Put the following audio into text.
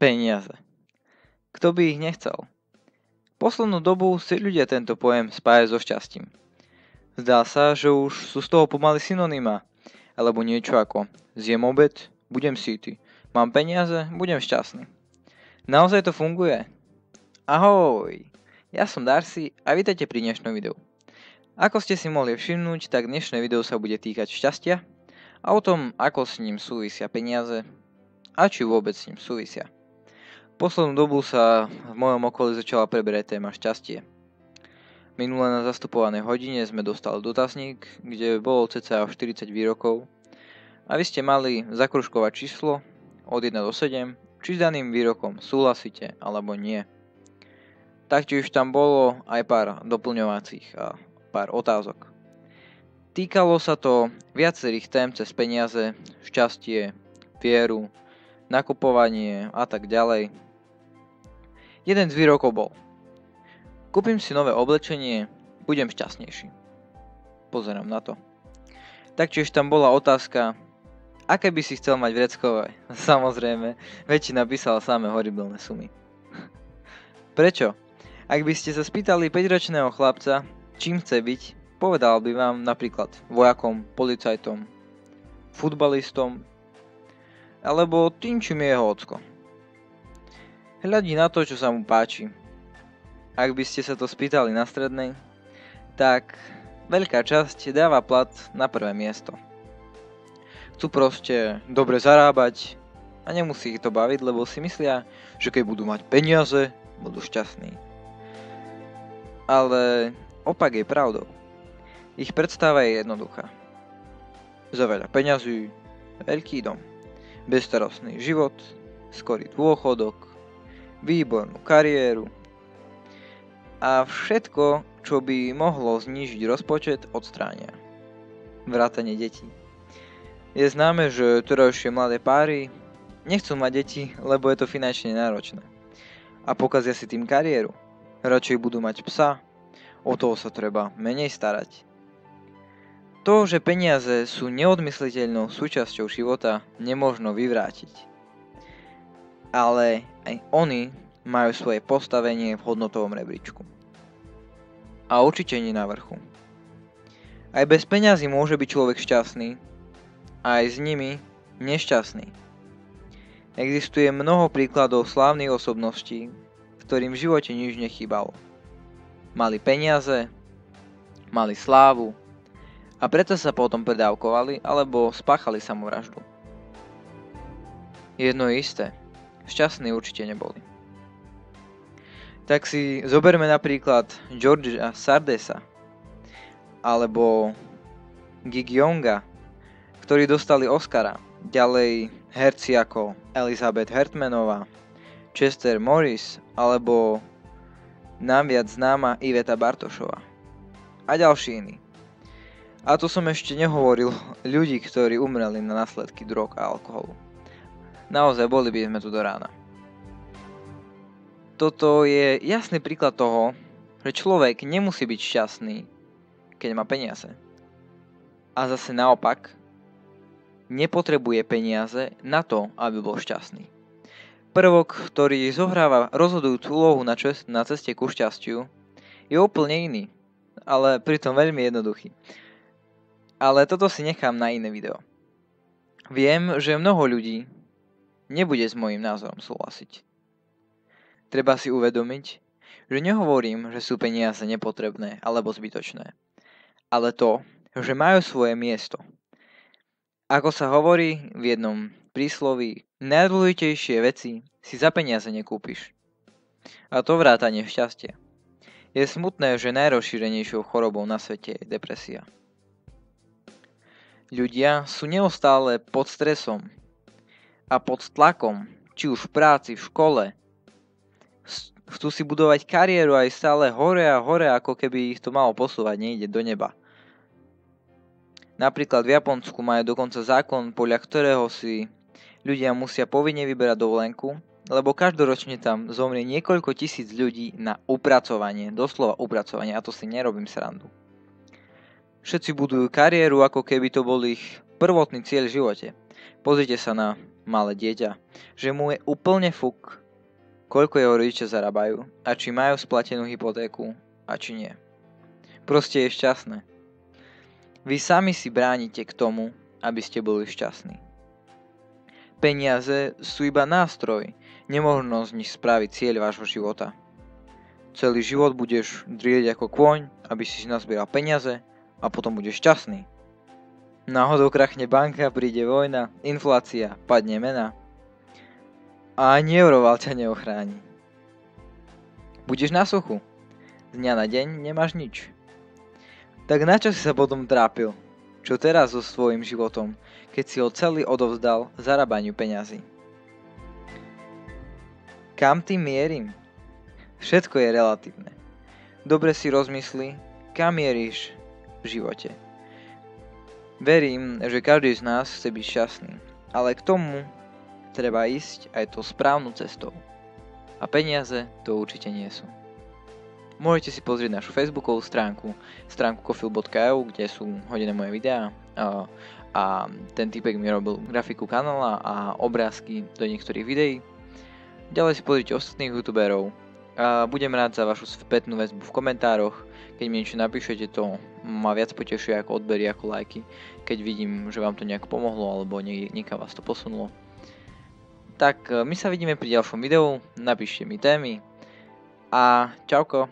Peniaze. Kto by ich nechcel? Poslednú dobu si ľudia tento pojem spájajú so šťastím. Zdá sa, že už sú z toho pomaly synonymá, alebo niečo ako zjem obed, budem sytý, mám peniaze, budem šťastný. Naozaj to funguje? Ahoj, ja som Darcy a vítajte pri dnešnom videu. Ako ste si mohli všimnúť, tak dnešné video sa bude týkať šťastia a o tom, ako s ním súvisia peniaze a či vôbec s ním súvisia. Poslednú dobu sa v mojom okolí začala preberať téma šťastie. Minule na zastupovanej hodine sme dostali dotazník, kde bolo cca 40 výrokov a vy ste mali zakružkovať číslo od 1 do 7, či s daným výrokom súhlasíte alebo nie. Taktiež tam bolo aj pár doplňovacích a pár otázok. Týkalo sa to viacerých tém cez peniaze, šťastie, vieru, nakupovanie a tak ďalej. Jeden z výrokov bol: kúpim si nové oblečenie, budem šťastnejší. Pozerám na to. Taktiež tam bola otázka, aké by si chcel mať vreckové. Samozrejme, väčšina písala samé horibilné sumy. Prečo? Ak by ste sa spýtali 5-ročného chlapca, čím chce byť, povedal by vám napríklad vojakom, policajtom, futbalistom, alebo tým, čím je jeho ocko. Hľadí na to, čo sa mu páči. Ak by ste sa to spýtali na strednej, tak veľká časť dáva plat na prvé miesto. Chcú proste dobre zarábať a nemusí ich to baviť, lebo si myslia, že keď budú mať peniaze, budú šťastní. Ale opak je pravdou. Ich predstava je jednoduchá. Za veľa peňazí, veľký dom, bezstarostný život, skorý dôchodok, výbornú kariéru a všetko, čo by mohlo znížiť rozpočet, odstránia. Vrátane detí. Je známe, že terajšie mladé páry nechcú mať deti, lebo je to finančne náročné. A pokazia si tým kariéru. Radšej budú mať psa, o toho sa treba menej starať. To, že peniaze sú neodmysliteľnou súčasťou života, nemožno vyvrátiť. Ale aj oni majú svoje postavenie v hodnotovom rebríčku. A určite nie na vrchu. Aj bez peňazí môže byť človek šťastný, a aj s nimi nešťastný. Existuje mnoho príkladov slávnych osobností, ktorým v živote nič nechýbalo. Mali peniaze, mali slávu a preto sa potom predávkovali alebo spáchali samovraždu. Jedno je isté, šťastní určite neboli. Tak si zoberme napríklad Georgea Sardesa alebo Gig Younga, ktorí dostali Oscara. Ďalej herci ako Elizabeth Hartmanová, Chester Morris alebo nám viac známa Iveta Bartošová a ďalší iní. A to som ešte nehovoril ľudí, ktorí umreli na následky drog a alkoholu. Naozaj boli by sme tu do rána. Toto je jasný príklad toho, že človek nemusí byť šťastný, keď má peniaze. A zase naopak, nepotrebuje peniaze na to, aby bol šťastný. Prvok, ktorý zohráva rozhodujúcu úlohu na ceste ku šťastiu, je úplne iný, ale pritom veľmi jednoduchý. Ale toto si nechám na iné video. Viem, že mnoho ľudí nebude s môjim názorom súhlasiť. Treba si uvedomiť, že nehovorím, že sú peniaze nepotrebné alebo zbytočné, ale to, že majú svoje miesto. Ako sa hovorí v jednom prísloví, najdôležitejšie veci si za peniaze nekúpiš. A to vrátane šťastia. Je smutné, že najrozšírenejšou chorobou na svete je depresia. Ľudia sú neustále pod stresom a pod tlakom, či už v práci, v škole. Chcú si budovať kariéru aj stále hore a hore, ako keby ich to malo posúvať niekde do neba. Napríklad v Japonsku majú dokonca zákon, podľa ktorého si ľudia musia povinne vyberať dovolenku, lebo každoročne tam zomrie niekoľko tisíc ľudí na upracovanie, doslova upracovanie, a to si nerobím srandu. Všetci budujú kariéru, ako keby to bol ich prvotný cieľ v živote. Pozrite sa na malé dieťa, že mu je úplne fuk, koľko jeho rodičia zarábajú a či majú splatenú hypotéku a či nie. Proste je šťastné. Vy sami si bránite k tomu, aby ste boli šťastní. Peniaze sú iba nástroj, nemožno z nich spraviť cieľ vášho života. Celý život budeš drieť ako kôň, aby si nazbieral peniaze a potom budeš šťastný. Náhodou krachne banka, príde vojna, inflácia, padne mena. A ani euroval ťa neochráni. Budeš na suchu. Z dňa na deň nemáš nič. Tak na čo si sa potom trápil? Čo teraz so svojím životom, keď si ho celý odovzdal zarábaniu peňazí? Kam tým mierim? Všetko je relatívne. Dobre si rozmysli, kam mieríš v živote. Verím, že každý z nás chce byť šťastný, ale k tomu treba ísť aj tou správnou cestou. A peniaze to určite nie sú. Môžete si pozrieť našu facebookovú stránku kofil.eu, kde sú hodené moje videá a ten typek mi robil grafiku kanála a obrázky do niektorých videí. Ďalej si pozrite ostatných youtuberov. Budem rád za vašu spätnú väzbu v komentároch. Keď mi niečo napíšete, to ma viac potešuje ako odbery, ako lajky. Keď vidím, že vám to nejak pomohlo alebo niekam vás to posunulo. Tak my sa vidíme pri ďalšom videu, napíšte mi témy a čauko.